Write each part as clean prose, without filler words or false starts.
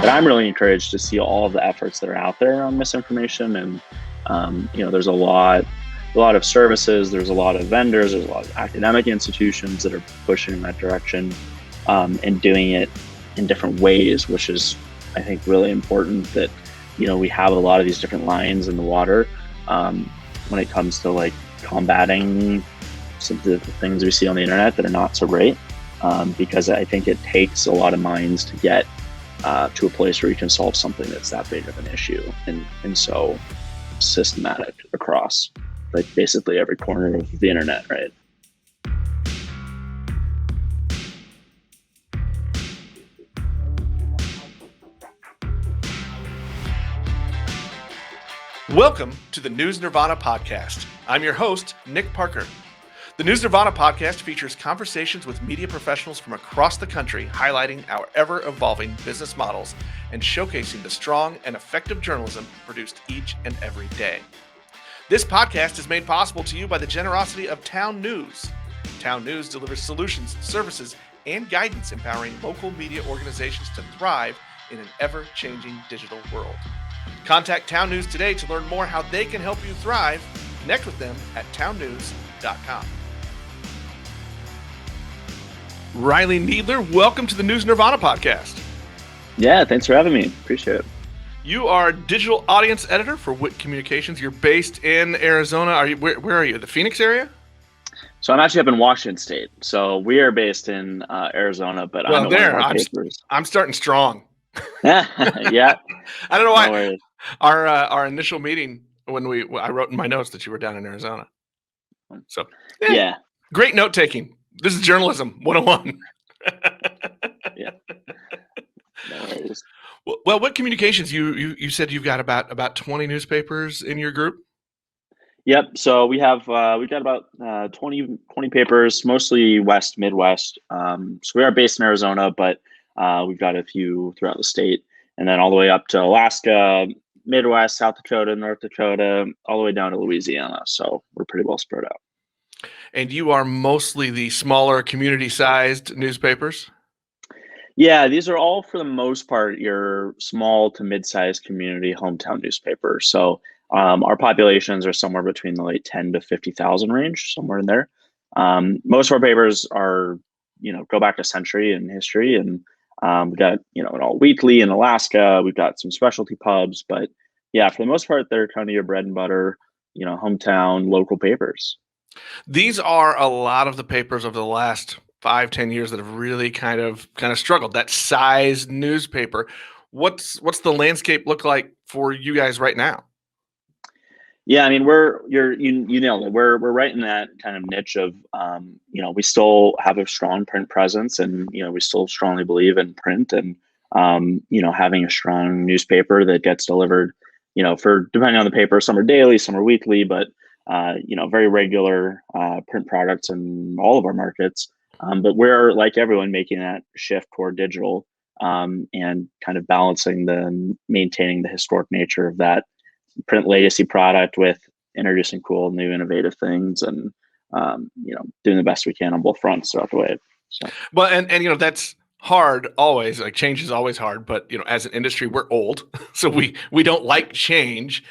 But I'm really encouraged to see all of the efforts that are out there on misinformation. And, there's a lot of services, there's a lot of vendors, there's a lot of academic institutions that are pushing in that direction, and doing it in different ways, which is, I think, really important that, we have a lot of these different lines in the water, when it comes to like combating some of the things we see on the internet that are not so great, because I think it takes a lot of minds to get to a place where you can solve something that's that big of an issue and so systematic across like basically every corner of the internet, right? Welcome to the News Nirvana podcast. I'm your host, Nick Parker. The News Nirvana podcast features conversations with media professionals from across the country, highlighting our ever-evolving business models and showcasing the strong and effective journalism produced each and every day. This podcast is made possible to you by the generosity of Town News. Town News delivers solutions, services, and guidance empowering local media organizations to thrive in an ever-changing digital world. Contact Town News today to learn more how they can help you thrive. Connect with them at townnews.com. Reilly Kneedler, welcome to the News Nirvana podcast. Yeah, thanks for having me. Appreciate it. You are digital audience editor for Wick Communications. You're based in Arizona. Where are you? The Phoenix area? So I'm actually up in Washington State. So we are based in Arizona, but I'm at one of our papers. I'm starting strong. Yeah. I don't know why. No, Our initial meeting when I wrote in my notes that you were down in Arizona. So yeah. Great note taking. This is journalism 101. Yeah. No worries. Well, Wick Communications, you said you've got about 20 newspapers in your group? Yep. So we've got about 20 papers, mostly West, Midwest. So we are based in Arizona, but we've got a few throughout the state, and then all the way up to Alaska, Midwest, South Dakota, North Dakota, all the way down to Louisiana. So we're pretty well spread out. And you are mostly the smaller community-sized newspapers? Yeah, these are all, for the most part, your small to mid-sized community hometown newspapers. So our populations are somewhere between the like 10 to 50,000 range, somewhere in there. Most of our papers are, go back a century in history, and we've got, an all weekly in Alaska. We've got some specialty pubs, but yeah, for the most part, they're kind of your bread and butter, hometown local papers. These are a lot of the papers of the last 5-10 years that have really kind of struggled. That size newspaper. What's the landscape look like for you guys right now? Yeah, I mean, you nailed it. We're right in that kind of niche of, we still have a strong print presence, and we still strongly believe in print, and having a strong newspaper that gets delivered, for depending on the paper, some are daily, some are weekly, but very regular print products in all of our markets. But we're, like everyone, making that shift toward digital, and kind of maintaining the historic nature of that print legacy product with introducing cool, new, innovative things, and doing the best we can on both fronts throughout the way. So. Well, and that's hard always. Like, change is always hard, but as an industry, we're old, so we don't like change.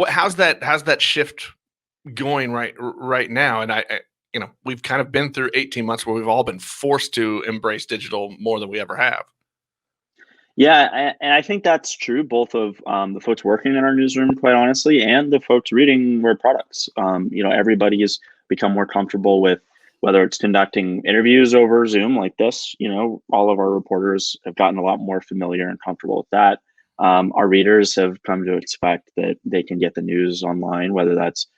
How's that shift going right now? And I we've kind of been through 18 months where we've all been forced to embrace digital more than we ever have. Yeah, and I think that's true, both of the folks working in our newsroom, quite honestly, and the folks reading our products. Everybody has become more comfortable with whether it's conducting interviews over Zoom like this. All of our reporters have gotten a lot more familiar and comfortable with that. Our readers have come to expect that they can get the news online, whether that's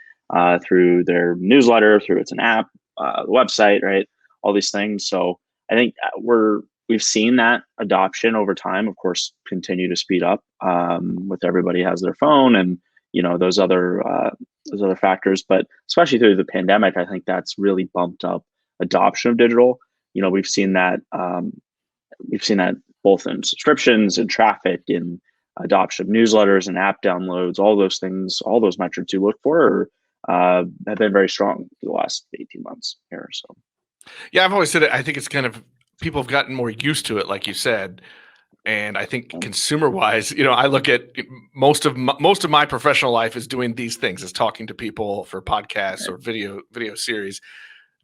through their newsletter, through it's an app, the website, right? All these things. So I think we've seen that adoption over time, of course, continue to speed up with everybody has their phone and those other factors. But especially through the pandemic, I think that's really bumped up adoption of digital. We've seen that both in subscriptions and traffic, in adoption of newsletters and app downloads. All those things, all those metrics you look for have been very strong for the last 18 months here. So, yeah, I've always said it. I think it's kind of, people have gotten more used to it, like you said, And I think consumer wise, I look at most of my professional life is doing these things, is talking to people for podcasts or video series.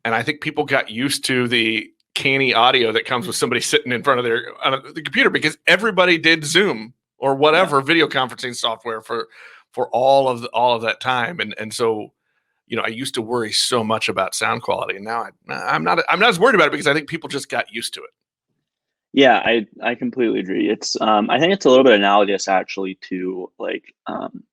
And I think people got used to the canny audio that comes with somebody sitting in front of the computer, because everybody did Zoom or whatever video conferencing software for all of that time. And so, I used to worry so much about sound quality, and now I'm not as worried about it, because I think people just got used to it. Yeah, I completely agree. It's I think it's a little bit analogous actually to like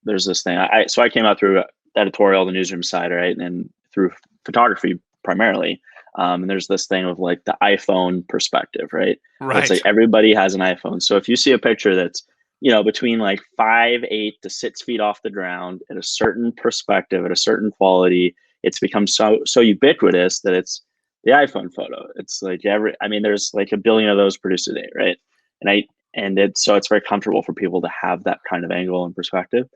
there's this thing. I came out through editorial, the newsroom side, right, and through photography primarily. And there's this thing of like the iPhone perspective, right? Where it's like everybody has an iPhone. So if you see a picture that's between like 5'8" to 6 feet off the ground at a certain perspective, at a certain quality, it's become so ubiquitous that it's the iPhone photo. It's like there's like a billion of those produced a day, right? And it's very comfortable for people to have that kind of angle and perspective.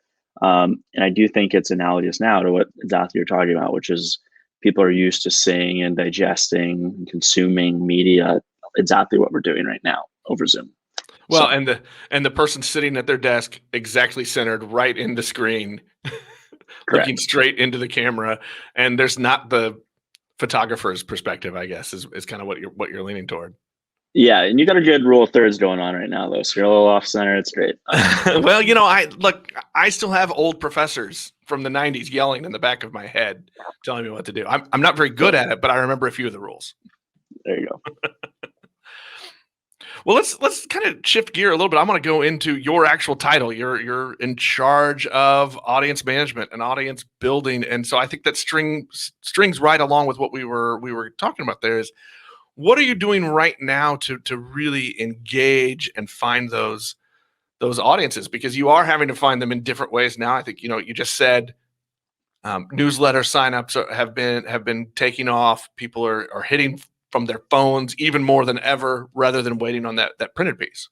And I do think it's analogous now to what exactly you're talking about, which is people are used to seeing and digesting and consuming media, exactly what we're doing right now over Zoom. Well, and the person sitting at their desk exactly centered right in the screen, looking straight into the camera, and there's not the photographer's perspective, I guess, is kind of what you're leaning toward. Yeah, and you got a good rule of thirds going on right now, though. So you're a little off center. It's great. Well, I still have old professors from the '90s yelling in the back of my head, telling me what to do. I'm not very good at it, but I remember a few of the rules. There you go. Well, let's kind of shift gear a little bit. I want to go into your actual title. You're in charge of audience management and audience building, and so I think that strings right along with what we were talking about. There is, what are you doing right now to really engage and find those audiences? Because you are having to find them in different ways now. I think you just said newsletter signups have been taking off. People are hitting from their phones even more than ever, rather than waiting on that printed piece.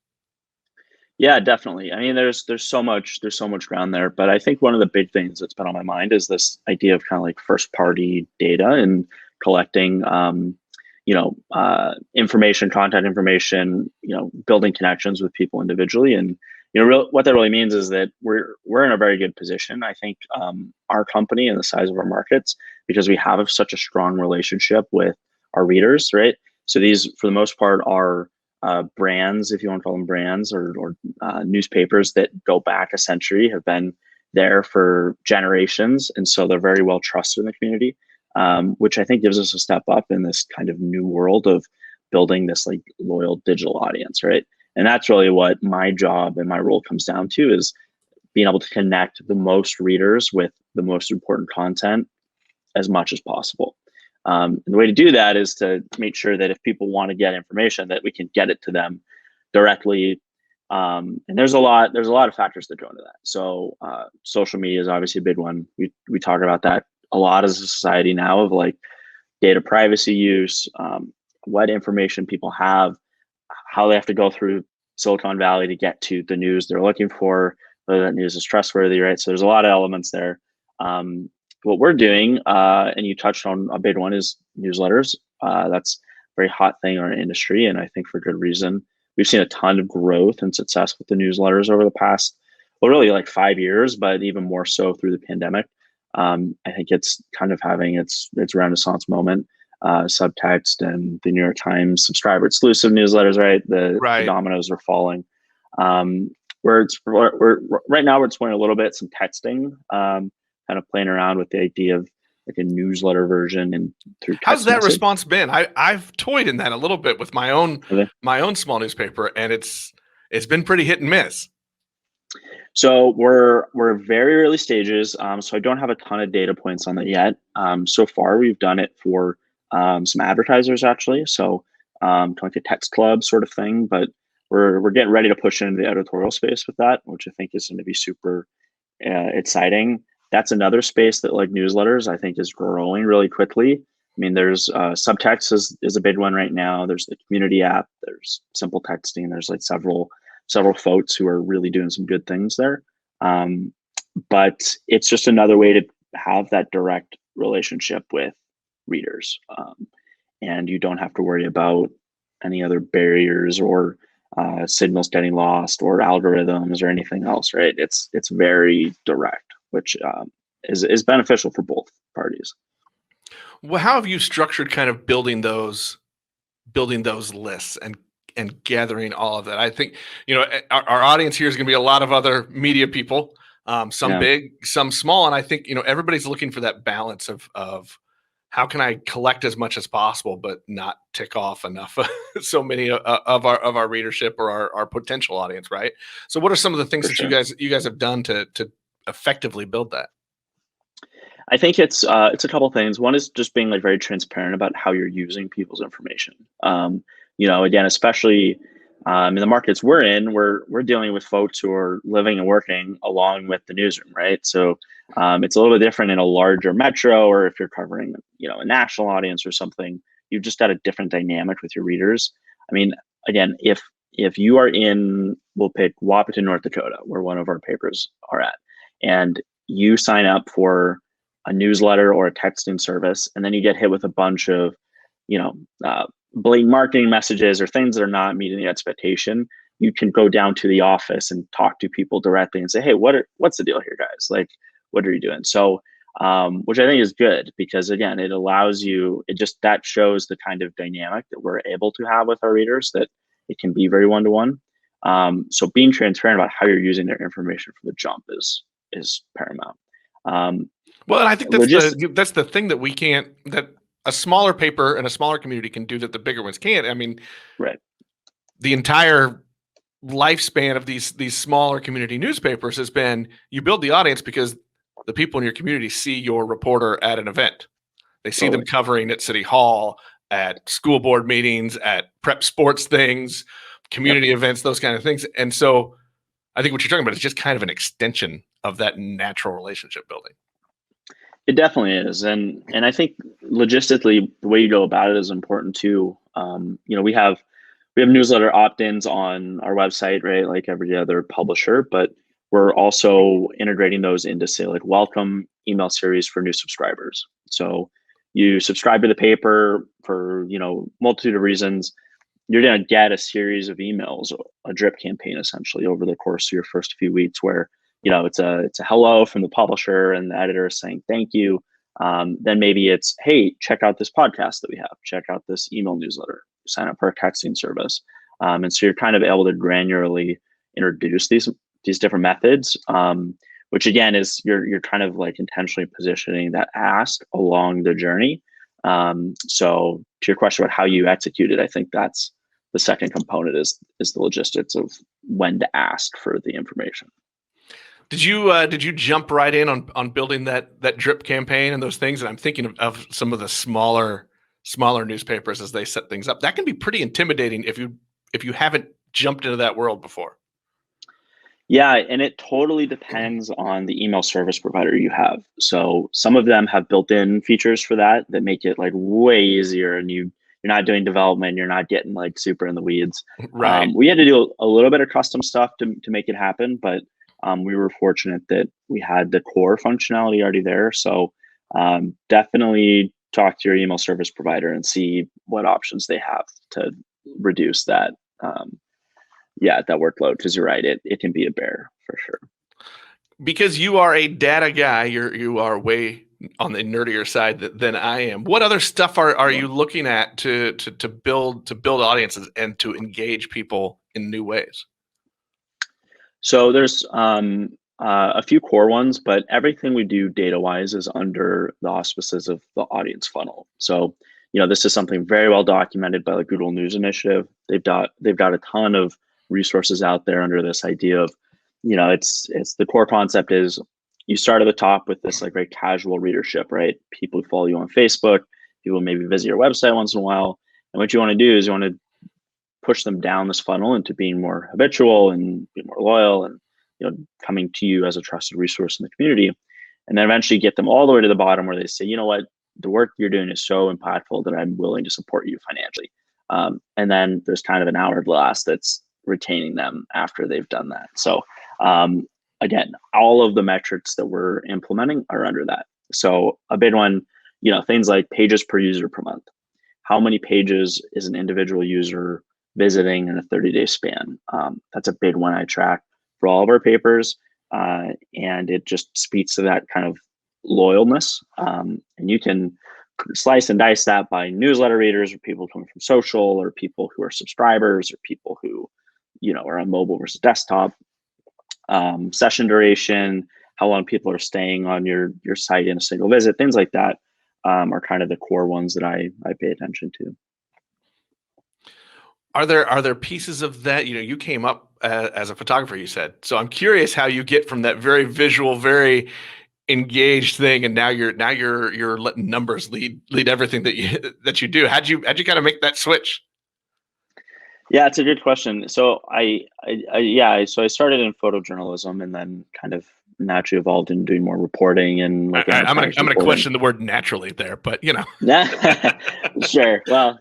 Yeah, definitely. I mean, there's so much ground there, but I think one of the big things that's been on my mind is this idea of kind of like first party data and collecting, information, content information, building connections with people individually. And, what that really means is that we're in a very good position. I think our company and the size of our markets, because we have such a strong relationship with our readers, right? So these, for the most part, are brands, if you want to call them brands, or newspapers that go back a century, have been there for generations. And so they're very well trusted in the community, which I think gives us a step up in this kind of new world of building this like loyal digital audience, right? And that's really what my job and my role comes down to, is being able to connect the most readers with the most important content as much as possible. And the way to do that is to make sure that if people want to get information, that we can get it to them directly. And there's a lot of factors that go into that. So social media is obviously a big one. We talk about that a lot as a society now, of like data privacy use, what information people have, how they have to go through Silicon Valley to get to the news they're looking for, whether that news is trustworthy, right? So there's a lot of elements there. What we're doing, and you touched on a big one, is newsletters. That's a very hot thing in our industry, and I think for good reason. We've seen a ton of growth and success with the newsletters over the past, well, really like 5 years, but even more so through the pandemic. I think it's kind of having its renaissance moment. Subtext and the New York Times subscriber exclusive newsletters, right? The dominoes are falling. We're right now we're exploring a little bit some texting, kind of playing around with the idea of like a newsletter version and through text. How's that response been? I've toyed in that a little bit with my own small newspaper, and it's been pretty hit and miss. So we're very early stages. So I don't have a ton of data points on that yet. So far we've done it for some advertisers actually. So kind of like a text club sort of thing, but we're getting ready to push into the editorial space with that, which I think is going to be super exciting. That's another space that, like newsletters, I think is growing really quickly. I mean, there's subtext is a big one right now. There's the community app. There's simple texting. There's like several folks who are really doing some good things there. But it's just another way to have that direct relationship with readers, and you don't have to worry about any other barriers or signals getting lost or algorithms or anything else, right? It's very direct, which is beneficial for both parties. Well, how have you structured kind of building those lists and gathering all of that? I think, our audience here is going to be a lot of other media people, some Yeah, big, some small, and I think everybody's looking for that balance of how can I collect as much as possible, but not tick off enough so many of our readership or our potential audience, right? So, what are some of the things for that sure. you guys have done to effectively build that? I think it's a couple things. One is just being like very transparent about how you're using people's information. Again, especially in the markets we're in, we're dealing with folks who are living and working along with the newsroom, right? So it's a little bit different in a larger metro, or if you're covering a national audience or something. You've just got a different dynamic with your readers. I mean, again, if you are in, we'll pick Wapaton, North Dakota, where one of our papers are at, and you sign up for a newsletter or a texting service, and then you get hit with a bunch of, you know, uh, blatant marketing messages or things that are not meeting the expectation, you can go down to the office and talk to people directly and say, "Hey, what's the deal here, guys? Like, what are you doing?" So, which I think is good because again, it allows you. It just that shows the kind of dynamic that we're able to have with our readers, that it can be very one to one. So being transparent about how you're using their information from the jump is paramount. Um, Well, and I think logist that's the thing that we can't that a smaller paper and a smaller community can do that the bigger ones can't. I mean, Right. the entire lifespan of these smaller community newspapers has been you build the audience because the people in your community see your reporter at an event. They see them Totally. covering at City Hall, at school board meetings, at prep sports things, Yep. community events, those kind of things. And so I think what you're talking about is just kind of an extension of that natural relationship building. It definitely is, and I think logistically the way you go about it is important too. We have newsletter opt-ins on our website, right? Like every other publisher, but we're also integrating those into, say, like welcome email series for new subscribers. So you subscribe to the paper for multitude of reasons. You're going to get a series of emails, a drip campaign essentially over the course of your first few weeks, where it's a hello from the publisher and the editor saying thank you. Then maybe it's, hey, check out this podcast that we have, check out this email newsletter, sign up for a texting service. And so you're kind of able to granularly introduce these different methods, which again is you're kind of like intentionally positioning that ask along the journey. So to your question about how you execute it, I think that's the second component is the logistics of when to ask for the information. Did you jump right in on building that drip campaign and those things? And I'm thinking of some of the smaller newspapers as they set things up. That can be pretty intimidating if you haven't jumped into that world before. Yeah, and it totally depends on the email service provider you have. So some of them have built-in features for that make it like way easier, and you're not doing development, you're not getting like super in the weeds. Right. We had to do a little bit of custom stuff to make it happen, but we were fortunate that we had the core functionality already there. So definitely talk to your email service provider and see what options they have to reduce that. That workload, because you're right, it can be a bear for sure. Because you are a data guy, you are way on the nerdier side than I am. What other stuff are Yeah. you looking at to build audiences and to engage people in new ways? So there's a few core ones, but everything we do data wise is under the auspices of the audience funnel. So this is something very well documented by the Google News Initiative. They've got a ton of resources out there under this idea of, it's the core concept is you start at the top with this like very casual readership, right? People who follow you on Facebook, people maybe visit your website once in a while. And what you want to do is you want to push them down this funnel into being more habitual and be more loyal, and coming to you as a trusted resource in the community. And then eventually get them all the way to the bottom where they say, you know what, the work you're doing is so impactful that I'm willing to support you financially. And then there's kind of an hourglass that's retaining them after they've done that. So again, all of the metrics that we're implementing are under that. So a big one, things like pages per user per month. How many pages is an individual user visiting in a 30-day span. That's a big one I track for all of our papers, and it just speaks to that kind of loyalness. And you can slice and dice that by newsletter readers, or people coming from social, or people who are subscribers, or people who are on mobile versus desktop, session duration, how long people are staying on your site in a single visit, things like that are kind of the core ones that I pay attention to. Are there pieces of that, you came up as a photographer, you said, so I'm curious how you get from that very visual, very engaged thing, and now you're letting numbers lead everything that you do. How'd you kind of make that switch? Yeah, it's a good question. So I started in photojournalism, and then kind of naturally evolved into doing more reporting and like I'm enterprise gonna reporting. question the word naturally there, but Sure. Well,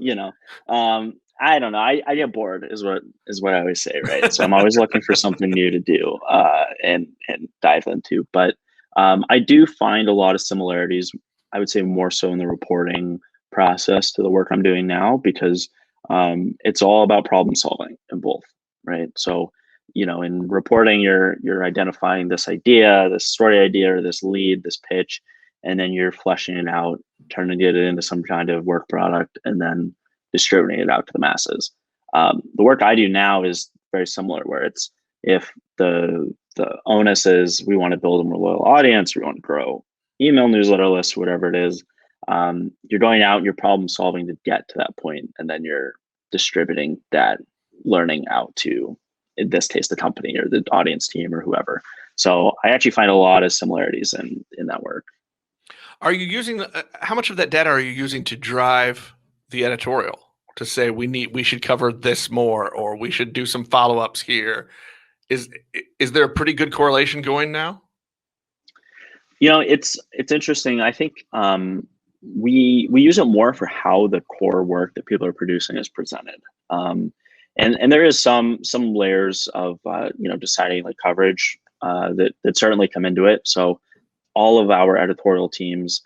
I don't know. I get bored is what I always say, right? So I'm always looking for something new to do and dive into. But I do find a lot of similarities. I would say more so in the reporting process to the work I'm doing now, because it's all about problem solving in both, right? So in reporting, you're identifying this idea, this story idea, or this lead, this pitch, and then you're fleshing it out, turning it into some kind of work product, and then distributing it out to the masses. The work I do now is very similar, where it's, if the onus is we want to build a more loyal audience, we want to grow email newsletter lists, whatever it is, you're going out and you're problem solving to get to that point, and then you're distributing that learning out to, in this case, the company or the audience team or whoever. So I actually find a lot of similarities in that work. Are you using how much of that data are you using to drive the editorial, to say we should cover this more, or we should do some follow-ups here? Is there a pretty good correlation going now? It's interesting. I think we use it more for how the core work that people are producing is presented. And there is some layers of deciding like coverage that certainly come into it. So all of our editorial teams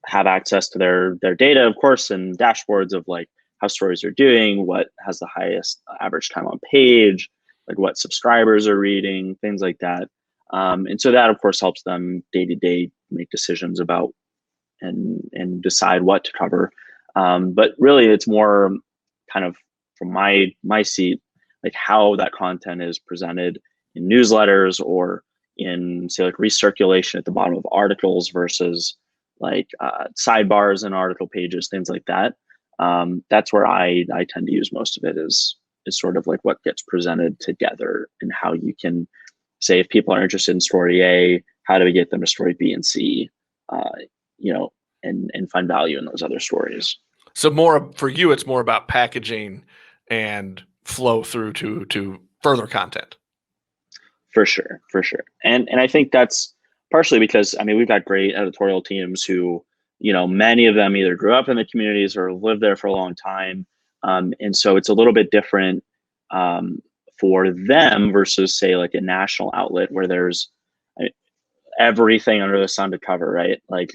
have access to their data, of course, and dashboards of like how stories are doing, what has the highest average time on page, like what subscribers are reading, things like that. And so that, of course, helps them day to day make decisions about and decide what to cover. But really, it's more kind of from my seat, like how that content is presented in newsletters, or in, say, like recirculation at the bottom of articles versus like sidebars and article pages, things like that. That's where I tend to use most of it, is sort of like what gets presented together, and how you can say, if people are interested in story A, how do we get them to story B and C, and find value in those other stories. So more for you, it's more about packaging and flow through to further content. For sure. And I think that's partially because, I mean, we've got great editorial teams who, many of them either grew up in the communities or lived there for a long time. And so it's a little bit different for them versus, say, like a national outlet where there's everything under the sun to cover, right? Like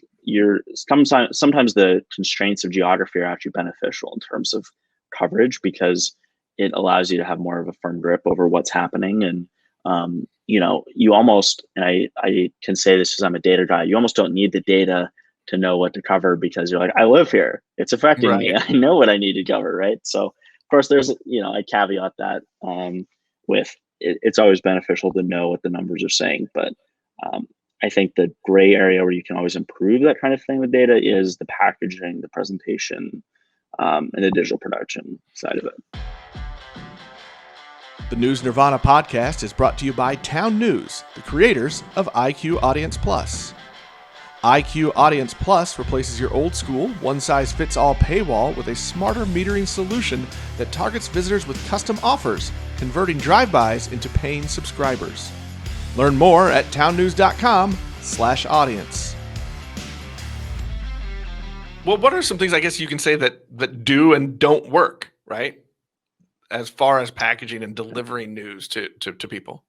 sometimes the constraints of geography are actually beneficial in terms of coverage, because it allows you to have more of a firm grip over what's happening. And you almost, and I can say this because I'm a data guy, you almost don't need the data to know what to cover, because you're like, I live here, it's affecting me, I know what I need to cover, right? So of course there's, I caveat that with it's always beneficial to know what the numbers are saying. But I think the gray area where you can always improve that kind of thing with data is the packaging, the presentation, and the digital production side of it. The News Nirvana podcast is brought to you by Town News, the creators of IQ Audience Plus. IQ Audience Plus replaces your old school, one-size-fits-all paywall with a smarter metering solution that targets visitors with custom offers, converting drive-bys into paying subscribers. Learn more at townnews.com/audience. Well, what are some things, I guess, you can say that do and don't work, right, as far as packaging and delivering news to people?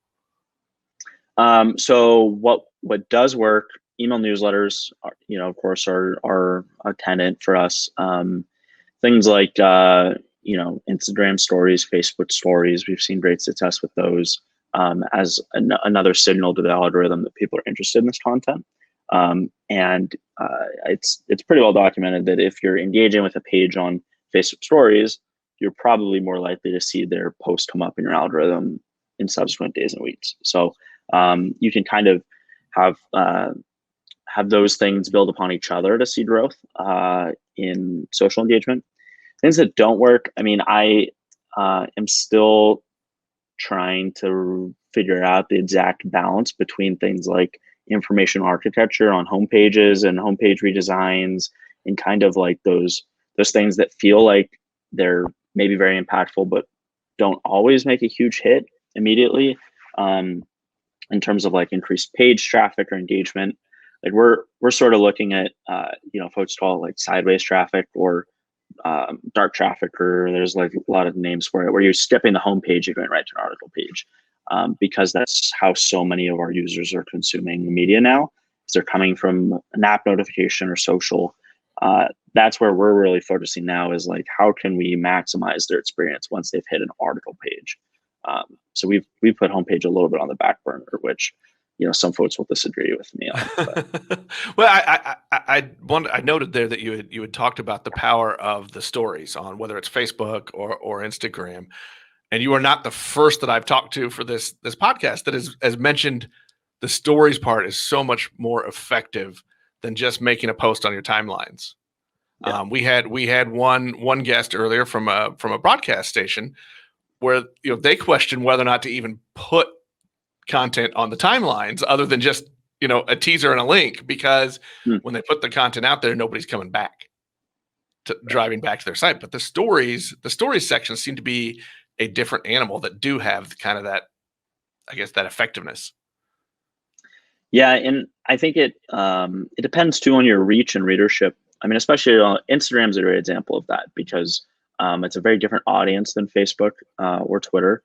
So what does work? Email newsletters, of course, are a tenant for us. Things like Instagram stories, Facebook stories. We've seen great success with those as another signal to the algorithm that people are interested in this content. And it's pretty well documented that if you're engaging with a page on Facebook stories, you're probably more likely to see their post come up in your algorithm in subsequent days and weeks. So you can kind of have those things build upon each other to see growth in social engagement. Things that don't work, I mean, I am still trying to figure out the exact balance between things like information architecture on homepages and homepage redesigns, and kind of like those things that feel like they're maybe very impactful but don't always make a huge hit immediately, in terms of like increased page traffic or engagement. Like we're sort of looking at folks call it like sideways traffic or dark traffic, or there's like a lot of names for it, where you're skipping the homepage, you're going right to an article page, because that's how so many of our users are consuming the media now. Is they're coming from an app notification or social. That's where we're really focusing now, is like, how can we maximize their experience once they've hit an article page? So we've put homepage a little bit on the back burner, which some folks will disagree with me on. Well, I noted there that you had talked about the power of the stories on whether it's Facebook or Instagram, and you are not the first that I've talked to for this podcast that has mentioned the stories part is so much more effective than just making a post on your timelines. Yeah. We had one guest earlier from a broadcast station where they questioned whether or not to even put content on the timelines other than just a teaser and a link, because when they put the content out there, nobody's coming back to driving back to their site. But the stories sections seem to be a different animal that do have kind of that, I guess, that effectiveness. Yeah, and I think it depends too on your reach and readership. I mean, especially Instagram's a great example of that, because it's a very different audience than Facebook or Twitter.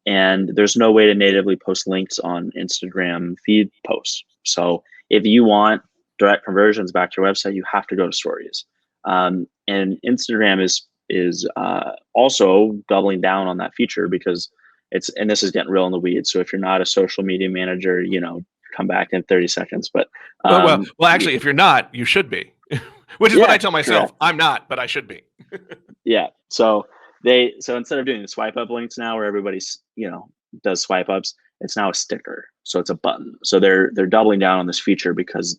And there's no way to natively post links on Instagram feed posts. So if you want direct conversions back to your website, you have to go to stories. And Instagram is also doubling down on that feature, because and this is getting real in the weeds. So if you're not a social media manager, come back in 30 seconds. But well, actually, if you're not, you should be, which is what I tell myself. Correct. I'm not, but I should be. Yeah. So instead of doing the swipe up links now, where everybody's does swipe ups, it's now a sticker. So it's a button. So they're doubling down on this feature, because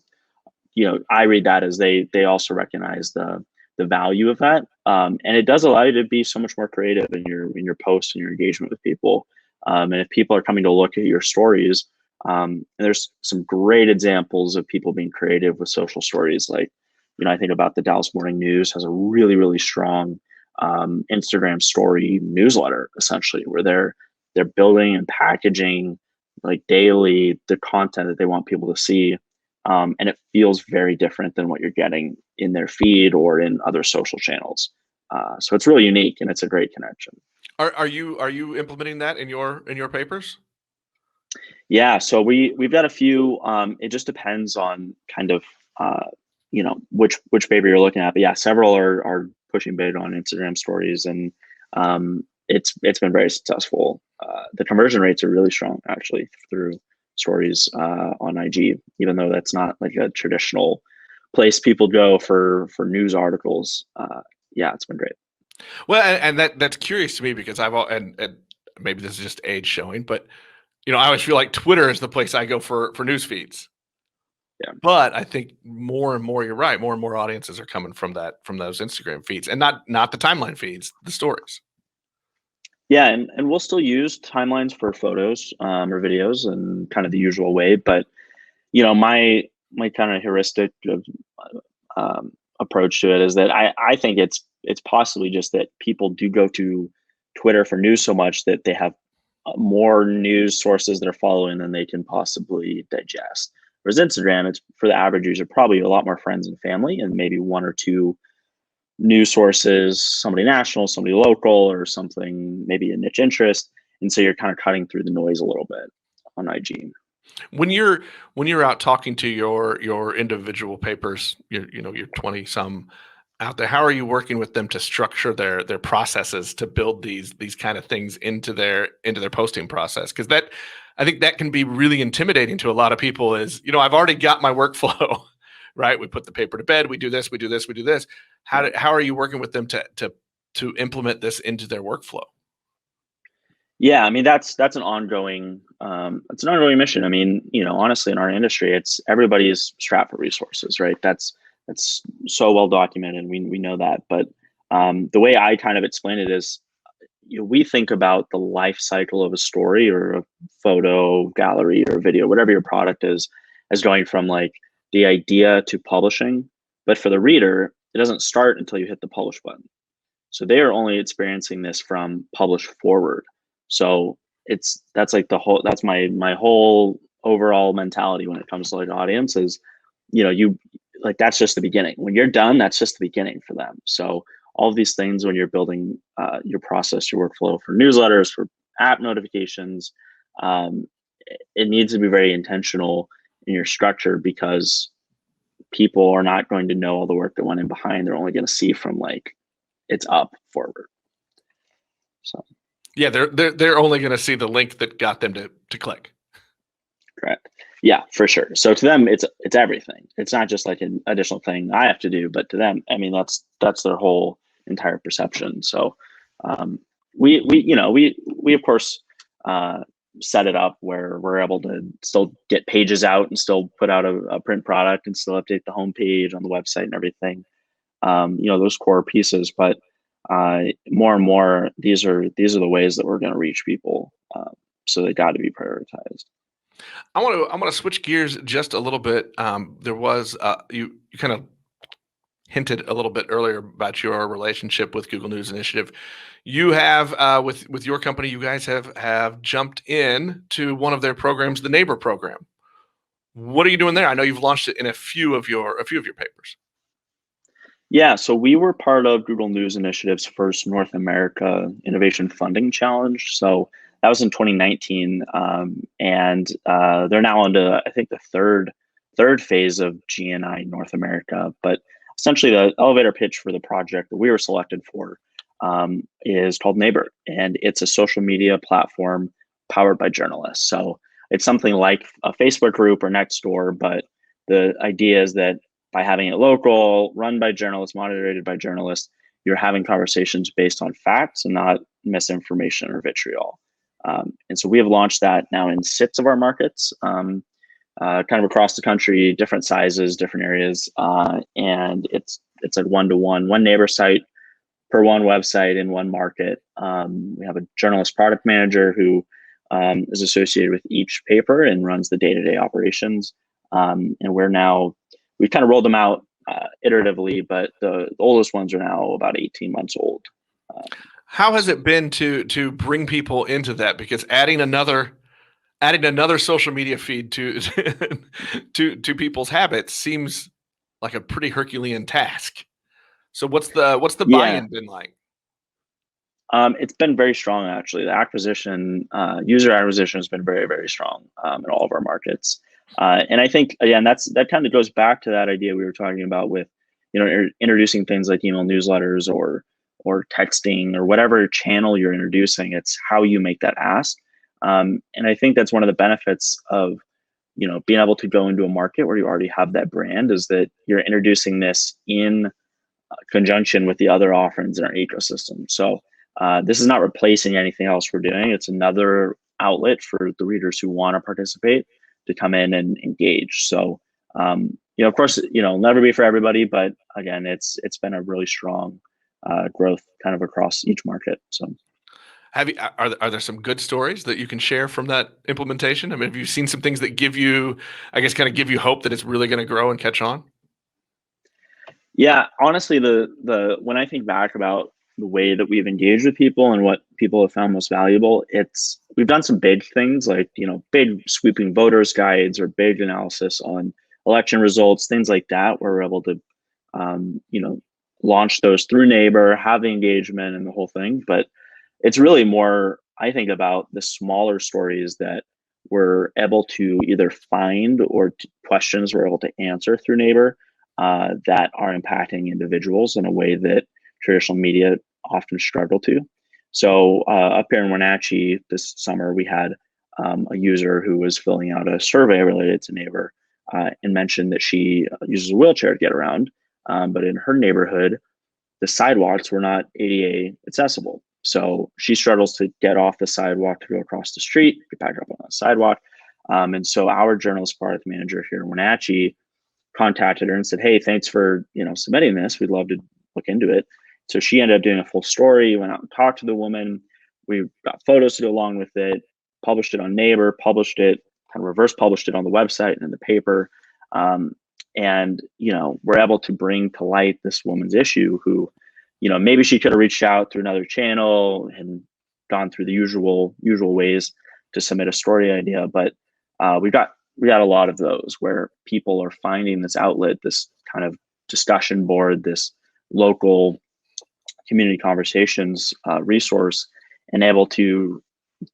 I read that as they also recognize the value of that, and it does allow you to be so much more creative in your posts and your engagement with people. And if people are coming to look at your stories, and there's some great examples of people being creative with social stories. Like I think about the Dallas Morning News has a really, really strong Instagram story newsletter, essentially, where they're building and packaging like daily the content that they want people to see, and it feels very different than what you're getting in their feed or in other social channels. So it's really unique, and it's a great connection. Are you implementing that in your papers? Yeah, so we've got a few. It just depends on kind of which paper you're looking at. But yeah, several are pushing big on Instagram stories, and it's been very successful. The conversion rates are really strong, actually, through stories on IG, even though that's not like a traditional place people go for news articles. Yeah, it's been great. Well, and that's curious to me, because and maybe this is just age showing, but I always feel like Twitter is the place I go for news feeds. Yeah. But I think more and more, you're right, more and more audiences are coming from those Instagram feeds, and not the timeline feeds, the stories. Yeah, and we'll still use timelines for photos or videos and kind of the usual way. But my kind of heuristic approach to it is that I think it's possibly just that people do go to Twitter for news so much that they have more news sources that are following than they can possibly digest. Whereas Instagram, it's for the average user, probably a lot more friends and family, and maybe one or two news sources, somebody national, somebody local, or something, maybe a niche interest. And so you're kind of cutting through the noise a little bit on IG. When you're out talking to your individual papers, your 20 some, out there, how are you working with them to structure their processes to build these kind of things into their posting process? Because that, I think that can be really intimidating to a lot of people. Is, I've already got my workflow, right? We put the paper to bed, we do this, we do this, we do this. How are you working with them to implement this into their workflow? Yeah, I mean that's an ongoing it's an ongoing mission. I mean, honestly, in our industry, it's everybody's strapped for resources, right? That's so well documented. We know that, but the way I kind of explain it is, we think about the life cycle of a story or a photo gallery or video, whatever your product is, as going from like the idea to publishing. But for the reader, it doesn't start until you hit the publish button. So they are only experiencing this from publish forward. So that's like that's my whole overall mentality when it comes to like audience is, you like, that's just the beginning. When you're done, that's just the beginning for them. So all of these things, when you're building your process, your workflow for newsletters, for app notifications, um, it needs to be very intentional in your structure, because people are not going to know all the work that went in behind. They're only going to see from like it's up forward. So Yeah, they're only going to see the link that got them to click. correct. Yeah, for sure. So to them, it's everything. It's not just like an additional thing I have to do, but to them, I mean, that's their whole entire perception. So we of course set it up where we're able to still get pages out and still put out a print product and still update the homepage on the website and everything. Those core pieces, but more and more, these are the ways that we're going to reach people. So they got to be prioritized. I want to switch gears just a little bit. There was you kind of hinted a little bit earlier about your relationship with Google News Initiative. You have with your company, you guys have jumped in to one of their programs, the Neighbor program. What are you doing there? I know you've launched it in a few of your papers. Yeah, so we were part of Google News Initiative's first North America Innovation Funding Challenge. So that was in 2019, and they're now on to, I think, the third phase of GNI North America. But essentially, the elevator pitch for the project that we were selected for is called Neighbor, and it's a social media platform powered by journalists. So it's something like a Facebook group or Nextdoor, but the idea is that by having it local, run by journalists, moderated by journalists, you're having conversations based on facts and not misinformation or vitriol. And so we have launched that now in 6 of our markets, kind of across the country, different sizes, different areas, and it's like one-to-one, one neighbor site per one website in one market. We have a journalist product manager who is associated with each paper and runs the day-to-day operations. And we've kind of rolled them out iteratively, but the oldest ones are now about 18 months old. How has it been to bring people into that? Because adding another social media feed to to people's habits seems like a pretty Herculean task. So what's the Yeah, buy-in been like? it's been very strong, actually. The user acquisition has been very, very strong in all of our markets. And I think, again, that kind of goes back to that idea we were talking about with, introducing things like email newsletters or texting or whatever channel you're introducing. It's how you make that ask. And I think that's one of the benefits of, being able to go into a market where you already have that brand, is that you're introducing this in conjunction with the other offerings in our ecosystem. So this is not replacing anything else we're doing. It's another outlet for the readers who want to participate to come in and engage. So, of course, it'll never be for everybody, but again, it's been a really strong growth kind of across each market. So, Are there some good stories that you can share from that implementation? I mean, have you seen some things that give you, I guess, kind of give you hope that it's really going to grow and catch on? yeah, honestly, the when I think back about the way that we've engaged with people and what people have found most valuable, we've done some big things like, big sweeping voters guides or big analysis on election results, things like that, where we're able to, launch those through Neighbor, have the engagement and the whole thing. But it's really more, I think, about the smaller stories that we're able to either find or questions we're able to answer through Neighbor. that are impacting individuals in a way that traditional media often struggle to. So up here in Wenatchee this summer, we had a user who was filling out a survey related to Neighbor and mentioned that she uses a wheelchair to get around. But in her neighborhood, the sidewalks were not ADA accessible. So she struggles to get off the sidewalk to go across the street, get back up on the sidewalk. And so our journalist product manager here in Wenatchee contacted her and said, "Hey, thanks for submitting this. We'd love to look into it." So she ended up doing a full story, went out and talked to the woman. We got photos to go along with it, published it on Neighbor, published it, kind of reverse published it on the website and in the paper. And we're able to bring to light this woman's issue who, maybe she could have reached out through another channel and gone through the usual ways to submit a story idea. But we got a lot of those where people are finding this outlet, this kind of discussion board, this local community conversations resource, and able to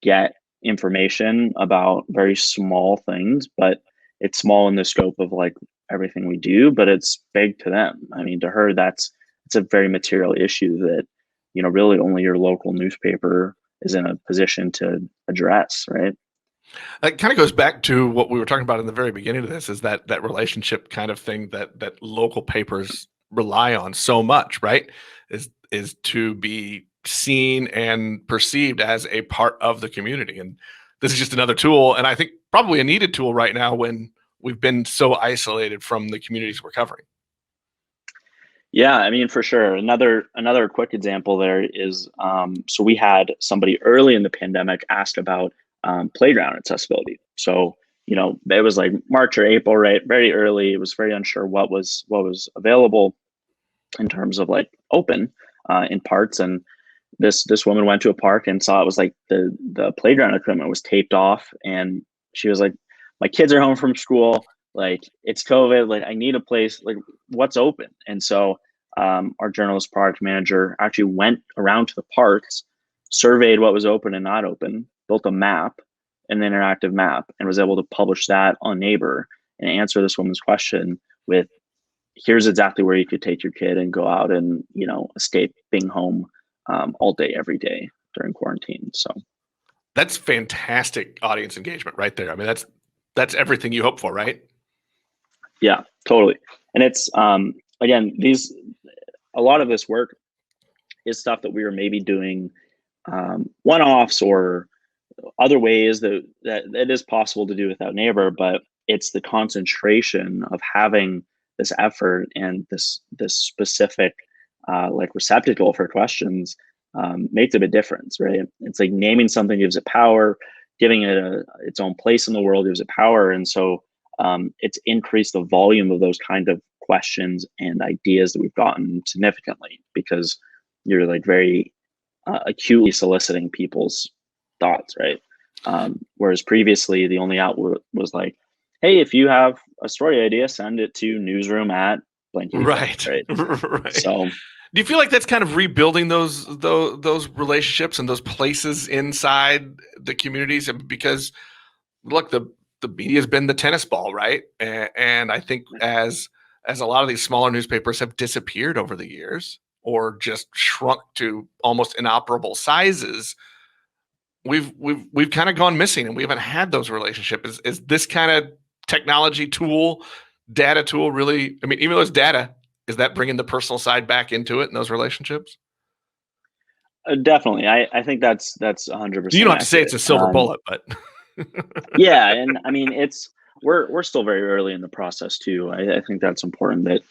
get information about very small things, but it's small in the scope of like everything we do, but it's big to them. I mean, to her, it's a very material issue that, really only your local newspaper is in a position to address, right? It kind of goes back to what we were talking about in the very beginning of this, is that relationship kind of thing that local papers rely on so much, right? Is to be seen and perceived as a part of the community. And this is just another tool, and I think probably a needed tool right now when we've been so isolated from the communities we're covering. Yeah, I mean, for sure. Another quick example there is, so we had somebody early in the pandemic ask about playground accessibility. So, it was like March or April, right? Very early. It was very unsure what was available in terms of like open in parts. And this woman went to a park and saw it was like the playground equipment was taped off, and she was like, "My kids are home from school. Like, it's COVID. Like, I need a place. Like, what's open?" And so our journalist product manager actually went around to the parks, surveyed what was open and not open, built a map, an interactive map, and was able to publish that on Neighbor and answer this woman's question with, "Here's exactly where you could take your kid and go out and escape being home all day every day during quarantine." So That's fantastic audience engagement right there. I mean, that's everything you hope for, right? yeah, totally. And it's again, a lot of this work is stuff that we were maybe doing one-offs or other ways that it is possible to do without Neighbor, but it's the concentration of having this effort and this specific like receptacle for questions makes a big difference, right? It's like naming something gives it power, giving it its own place in the world gives it power, and so it's increased the volume of those kind of questions and ideas that we've gotten significantly because you're like very acutely soliciting people's thoughts, right? Whereas previously the only outlet was like, "Hey, if you have a story idea, send it to newsroom at blank." Right. Right. Right. So Do you feel like that's kind of rebuilding those relationships and those places inside the communities? Because look, the media has been the tennis ball, right? And I think as a lot of these smaller newspapers have disappeared over the years or just shrunk to almost inoperable sizes, we've kind of gone missing, and we haven't had those relationships. Is this kind of technology tool, data tool, really? I mean, even though it's data, is that bringing the personal side back into it in those relationships? definitely, I think that's You 100% don't have to say accurate. it's a silver bullet, but Yeah, and I mean we're still very early in the process too. I think that's important that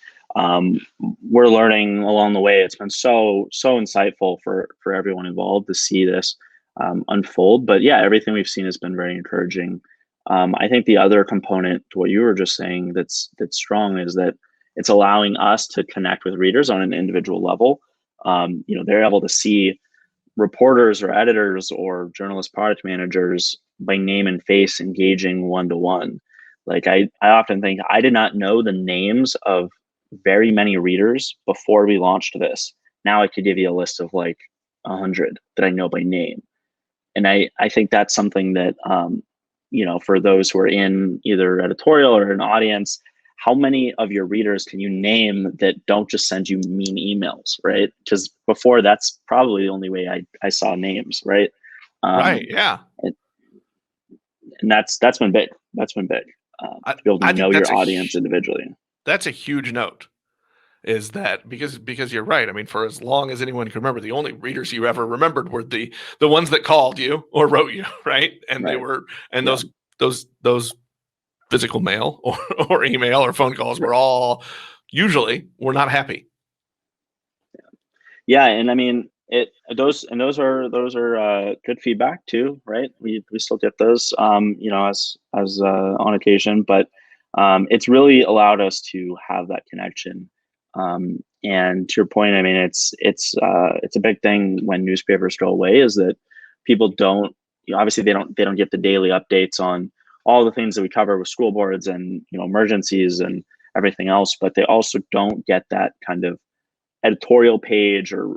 we're learning along the way. It's been so insightful for everyone involved to see this unfold. But yeah, everything we've seen has been very encouraging. I think the other component to what you were just saying that's strong is that it's allowing us to connect with readers on an individual level. They're able to see reporters or editors or journalist product managers by name and face engaging one-to-one. Like I often think I did not know the names of very many readers before we launched this. Now I could give you a list of like 100 that I know by name. And I think that's something that, for those who are in either editorial or an audience, how many of your readers can you name that don't just send you mean emails, right? Because before, that's probably the only way I saw names, right? Right. Yeah. And, and that's been big. That's been big. I, To be able to I think know your audience individually. that's a huge note. Is that because you're right. I mean, for as long as anyone can remember, the only readers you ever remembered were the ones that called you or wrote you, right? And they Right. were, and Yeah. those physical mail or email or phone calls were all usually were not happy. Yeah, and I mean those are good feedback too, right? We still get those, as on occasion, but it's really allowed us to have that connection. And to your point, I mean, it's a big thing when newspapers go away, is that people don't, obviously they don't get the daily updates on all the things that we cover with school boards and emergencies and everything else, but they also don't get that kind of editorial page or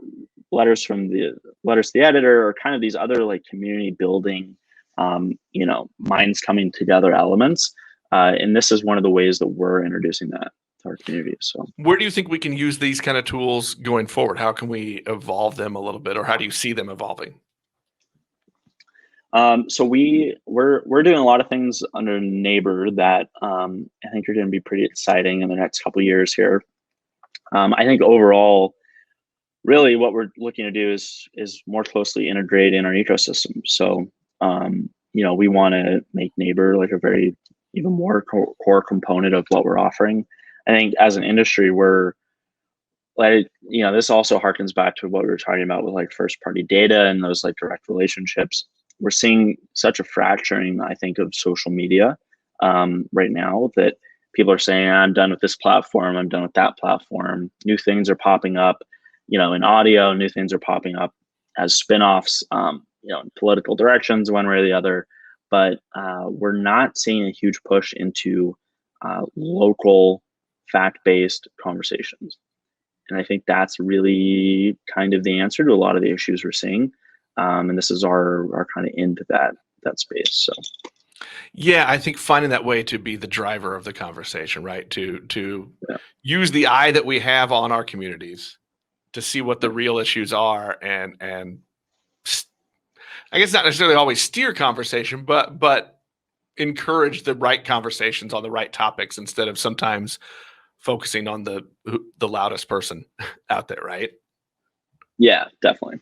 letters to the editor, or kind of these other like community building, minds coming together elements. And this is one of the ways that we're introducing that to our community. So Where do you think we can use these kind of tools going forward? How can we evolve them a little bit, or how do you see them evolving? so we're doing a lot of things under Neighbor that I think are going to be pretty exciting in the next couple of years here. I think overall, really what we're looking to do is more closely integrate in our ecosystem. So we want to make Neighbor like a very even more core component of what we're offering. I think as an industry, we're like, this also harkens back to what we were talking about with like first party data and those like direct relationships. We're seeing such a fracturing, I think, of social media right now, that people are saying, I'm done with this platform, I'm done with that platform. New things are popping up, in audio, new things are popping up as spin-offs, in political directions, one way or the other. But we're not seeing a huge push into local fact-based conversations. And I think that's really kind of the answer to a lot of the issues we're seeing. And this is our kind of into that space. So Yeah, I think finding that way to be the driver of the conversation, right? To yeah. use the eye that we have on our communities to see what the real issues are, and I guess not necessarily always steer conversation, but encourage the right conversations on the right topics instead of sometimes focusing on the loudest person out there, right? Yeah, definitely.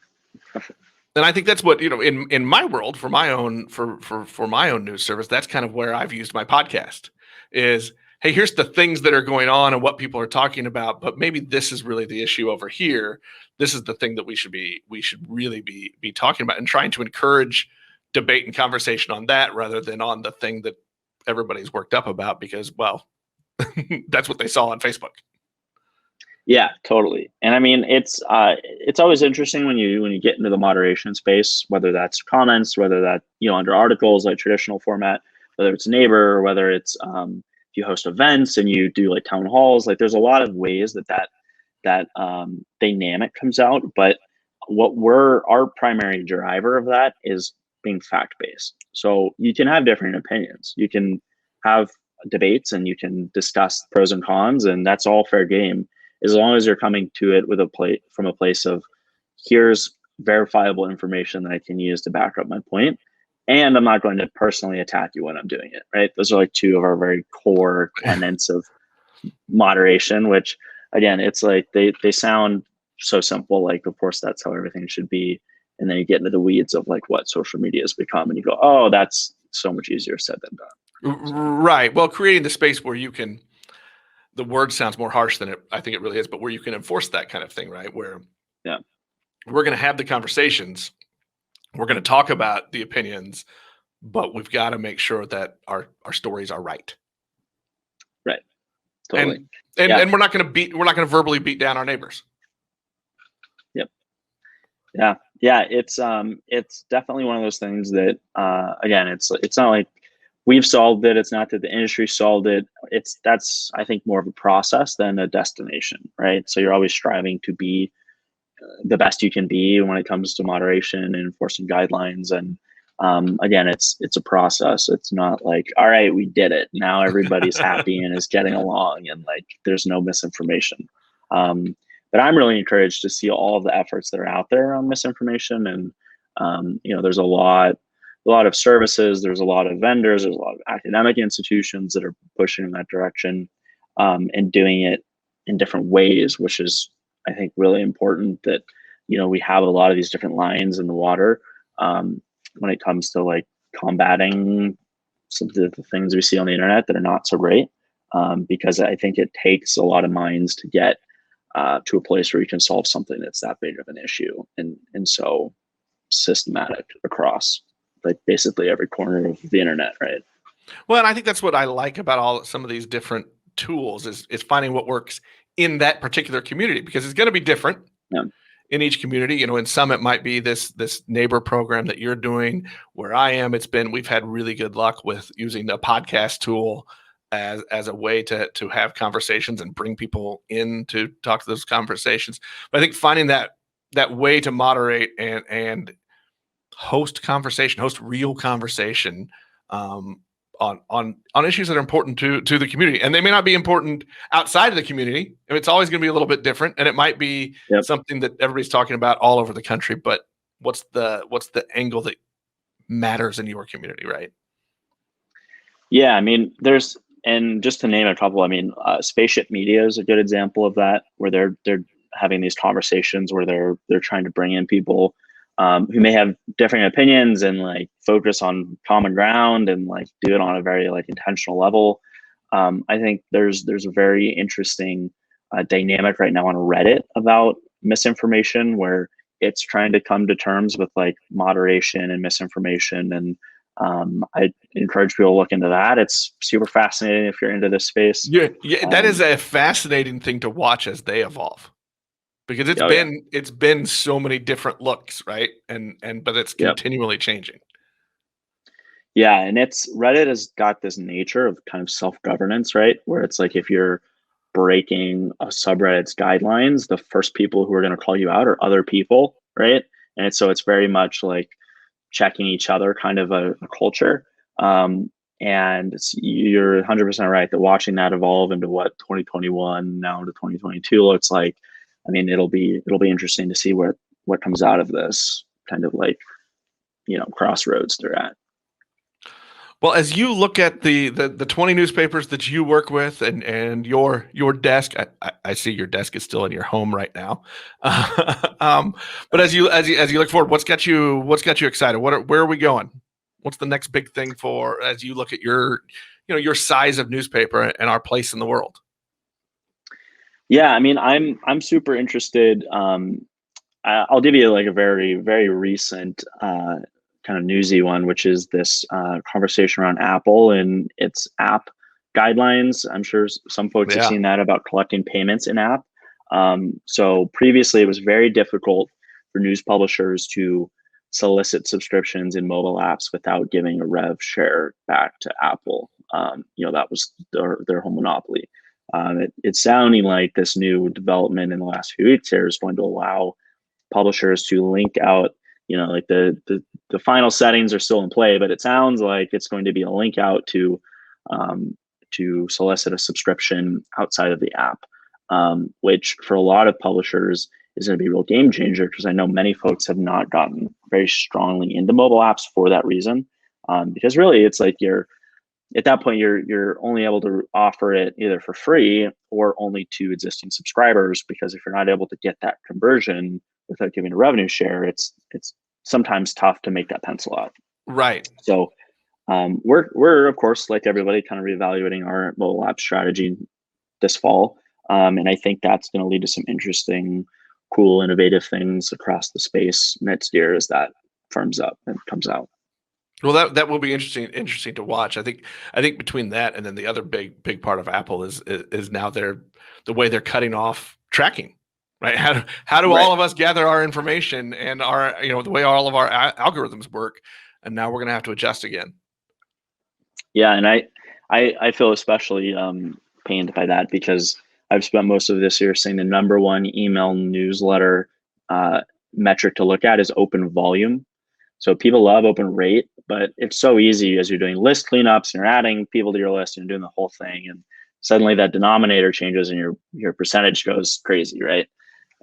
And I think that's what, in my world, for my own for my own news service, that's kind of where I've used my podcast is, hey, here's the things that are going on and what people are talking about, but maybe this is really the issue over here. This is the thing that we should really be talking about, and trying to encourage debate and conversation on that rather than on the thing that everybody's worked up about because, well, that's what they saw on Facebook. Yeah, totally. And I mean, it's always interesting when you get into the moderation space, whether that's comments, whether that under articles like traditional format, whether it's Neighbor, or whether it's if you host events and you do like town halls. Like, there's a lot of ways that dynamic comes out. But our primary driver of that is being fact based. So you can have different opinions, you can have debates, and you can discuss pros and cons, and that's all fair game, as long as you're coming to it with from a place of, here's verifiable information that I can use to back up my point, and I'm not going to personally attack you when I'm doing it, right? Those are like two of our very core tenets of moderation, which again, it's like they sound so simple, like of course that's how everything should be, and then you get into the weeds of like what social media has become, and you go, oh, that's so much easier said than done. Right. Well, creating the space where you can, the word sounds more harsh than I think it really is, but where you can enforce that kind of thing, right? Where Yeah, we're going to have the conversations, we're going to talk about the opinions, but we've got to make sure that our stories are right. right. Totally. And we're not going to verbally beat down our neighbors. Yep. Yeah. It's definitely one of those things that again, it's not like we've solved it. It's not that the industry solved it. That's I think more of a process than a destination, right? So you're always striving to be the best you can be when it comes to moderation and enforcing guidelines, and Again, it's a process. It's not like, all right, we did it. Now everybody's happy and is getting along, and like there's no misinformation. But I'm really encouraged to see all of the efforts that are out there on misinformation, and there's a lot of services, there's a lot of vendors, there's a lot of academic institutions that are pushing in that direction, and doing it in different ways, which is, I think, really important that, we have a lot of these different lines in the water, when it comes to like combating some of the things we see on the internet that are not so great, because I think it takes a lot of minds to get to a place where you can solve something that's that big of an issue, and so systematic across like basically every corner of the internet, right? Well, and I think that's what I like about some of these different tools is finding what works in that particular community, because it's going to be different in each community. In some it might be this neighbor program that you're doing. Where I am, we've had really good luck with using the podcast tool as a way to have conversations and bring people in to talk to those conversations. But I think finding that way to moderate and host real conversation, on issues that are important to the community, and they may not be important outside of the community. I mean, it's always going to be a little bit different, and it might be something that everybody's talking about all over the country. But what's the angle that matters in your community, right? Yeah, I mean, and just to name a couple, I mean, Spaceship Media is a good example of that, where they're having these conversations where they're trying to bring in people who may have different opinions and like focus on common ground and like do it on a very like intentional level. I think there's a very interesting dynamic right now on Reddit about misinformation, where it's trying to come to terms with like moderation and misinformation. And I encourage people to look into that. It's super fascinating if you're into this space. Yeah, that is a fascinating thing to watch as they evolve, because it's been so many different looks, right? But it's continually changing. Yeah, and Reddit has got this nature of kind of self-governance, right? Where it's like if you're breaking a subreddit's guidelines, the first people who are going to call you out are other people, right? And so it's very much like checking each other kind of a culture. And you're 100% right that watching that evolve into what 2021 now into 2022 looks like. I mean, it'll be interesting to see what comes out of this kind of like, crossroads they're at. Well, as you look at the 20 newspapers that you work with and your desk, I see your desk is still in your home right now. But as you look forward, what's got you excited? Where are we going? What's the next big thing as you look at your size of newspaper and our place in the world? Yeah, I mean, I'm super interested. I'll give you like a very, very recent kind of newsy one, which is this conversation around Apple and its app guidelines. I'm sure some folks have seen that about collecting payments in app. So previously, it was very difficult for news publishers to solicit subscriptions in mobile apps without giving a rev share back to Apple. That was their whole monopoly. It's sounding like this new development in the last few weeks here is going to allow publishers to link out, like the final settings are still in play, but it sounds like it's going to be a link out to solicit a subscription outside of the app, which for a lot of publishers is going to be a real game changer, because I know many folks have not gotten very strongly into mobile apps for that reason. Because really it's like at that point you're only able to offer it either for free or only to existing subscribers, because if you're not able to get that conversion without giving a revenue share, it's sometimes tough to make that pencil out. Right. So we're of course, like everybody, kind of reevaluating our mobile app strategy this fall. And I think that's going to lead to some interesting, cool, innovative things across the space next year as that firms up and comes out. Well, that will be interesting to watch. I think between that and then the other big part of Apple is now the way they're cutting off tracking, right? How do all of us gather our information and our the way all of our algorithms work, and now we're going to have to adjust again. Yeah, and I feel especially pained by that, because I've spent most of this year saying the number one email newsletter metric to look at is open volume. So people love open rate, but it's so easy as you're doing list cleanups and you're adding people to your list and you're doing the whole thing. And suddenly that denominator changes and your percentage goes crazy, right?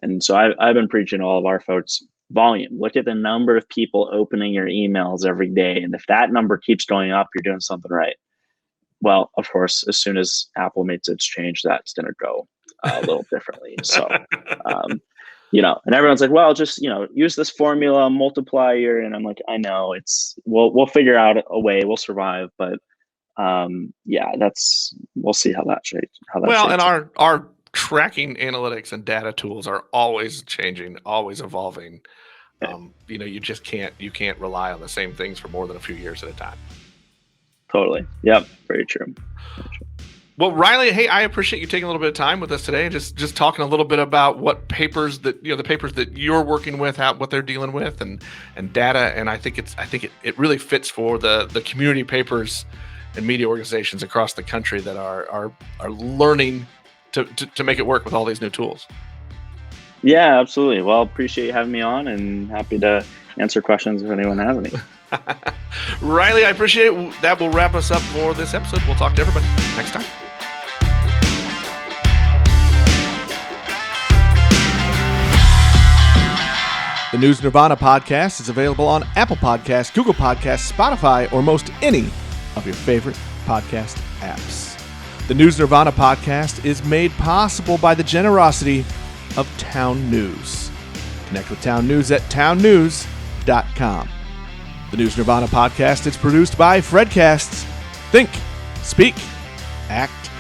And so I've been preaching to all of our folks, volume. Look at the number of people opening your emails every day. And if that number keeps going up, you're doing something right. Well, of course, as soon as Apple makes its change, that's going to go a little differently. So, and everyone's like, well, just, use this formula, multiply your, and I'm like, I know we'll figure out a way, we'll survive. But we'll see how that shapes. And our tracking analytics and data tools are always changing, always evolving. You just can't rely on the same things for more than a few years at a time. Totally. Yep. Very true. Well, Reilly, hey, I appreciate you taking a little bit of time with us today and just talking a little bit about what papers that, the papers that you're working with, what they're dealing with and data. And I think it really fits for the community papers and media organizations across the country that are learning to make it work with all these new tools. Yeah, absolutely. Well, appreciate you having me on and happy to answer questions if anyone has any. Reilly, I appreciate it. That will wrap us up for this episode. We'll talk to everybody next time. The News Nirvana podcast is available on Apple Podcasts, Google Podcasts, Spotify, or most any of your favorite podcast apps. The News Nirvana podcast is made possible by the generosity of Town News. Connect with Town News at townnews.com. The News Nirvana podcast is produced by Fredcasts. Think, speak, act,